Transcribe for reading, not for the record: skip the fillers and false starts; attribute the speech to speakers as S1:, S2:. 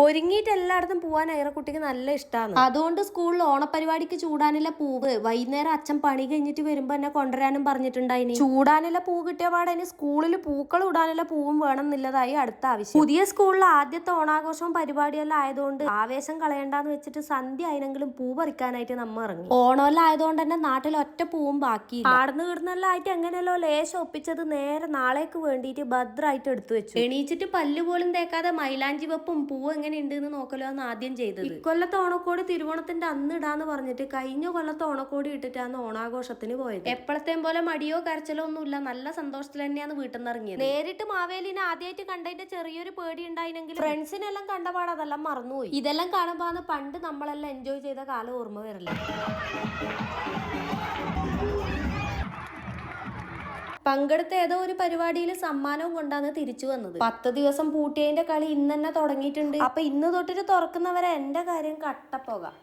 S1: ഒരുങ്ങിയിട്ട് എല്ലായിടത്തും പോവാൻ ഐറക്കുട്ടിക്ക് നല്ല ഇഷ്ടമാണ്. അതുകൊണ്ട് സ്കൂളിൽ ഓണപരിപാടിക്ക് ചൂടാനുള്ള പൂവ് വൈകുന്നേരം അച്ഛൻ പണി കഴിഞ്ഞിട്ട് വരുമ്പോ എന്നെ കൊണ്ടുവരാനും പറഞ്ഞിട്ടുണ്ടായിനി. ചൂടാനുള്ള പൂ കിട്ടിയ പാടെ സ്കൂളിൽ പൂക്കൾ ഇടാനുള്ള പൂവും വേണം എന്നുള്ളതായി അടുത്ത ആവശ്യം. പുതിയ സ്കൂളിൽ ആദ്യത്തെ ഓണാഘോഷവും പരിപാടിയെല്ലാം ആയതുകൊണ്ട് ആവേശം കളയണ്ടെന്ന് വെച്ചിട്ട് സന്ധ്യ ആയെങ്കിലും പൂ പറിക്കാനായിട്ട് നമ്മ ഇറങ്ങി. ഓണമെല്ലാം ആയതുകൊണ്ട് തന്നെ നാട്ടിൽ ഒറ്റ പൂവും ബാക്കി ആടുന്ന് കിടന്നെല്ലാം ആയിട്ട് എങ്ങനെയല്ലോ ലേശം ഒപ്പിച്ചത് നേരെ നാളേക്ക് വേണ്ടിയിട്ട് ഭദ്രായിട്ട് എടുത്തു വെച്ചു. എണീച്ചിട്ട് പല്ല് പോലും തേക്കാതെ മൈലാഞ്ചി വെപ്പും പൂവ് എങ്ങനെ ഉണ്ട് എന്ന് നോക്കലോ എന്ന് ആദ്യം ചെയ്തത്. ഇക്കൊല്ലത്തെ ഓണക്കോടി തിരുവോണത്തിന്റെ അന്ന് ഇടാന്ന് പറഞ്ഞിട്ട് കഴിഞ്ഞ കൊല്ലത്തെ ഓണക്കോടി ഇട്ടിട്ടാണ് ഓണാഘോഷത്തിന് പോയത്. എപ്പോഴത്തെയും പോലെ മടിയോ കരച്ചിലോ ഒന്നുമില്ല, നല്ല സന്തോഷത്തിൽ തന്നെയാണ് വീട്ടിൽ നിന്ന് ഇറങ്ങിയത്. നേരിട്ട് മാവേലിനെ ആദ്യമായിട്ട് കണ്ടതിന്റെ ചെറിയൊരു പേടി ഉണ്ടായിനെങ്കിലും ഫ്രണ്ട്സിനെല്ലാം കണ്ടപാട് അതെല്ലാം മറന്നുപോയി. ഇതെല്ലാം കാണുമ്പോ പണ്ട് നമ്മളെല്ലാം എൻജോയ് ചെയ്ത കാലം ഓർമ്മ വരില്ല. പങ്കെടുത്ത ഏതോ ഒരു പരിപാടിയിൽ സമ്മാനവും കൊണ്ടാണ് തിരിച്ചു വന്നത്. 10 ദിവസം പൂട്ടിയതിന്റെ കളി ഇന്ന് തന്നെ തുടങ്ങിയിട്ടുണ്ട്. അപ്പൊ ഇന്ന് തൊട്ടിട്ട് തുറക്കുന്നവരെ എന്റെ കാര്യം കട്ടപ്പോകാം.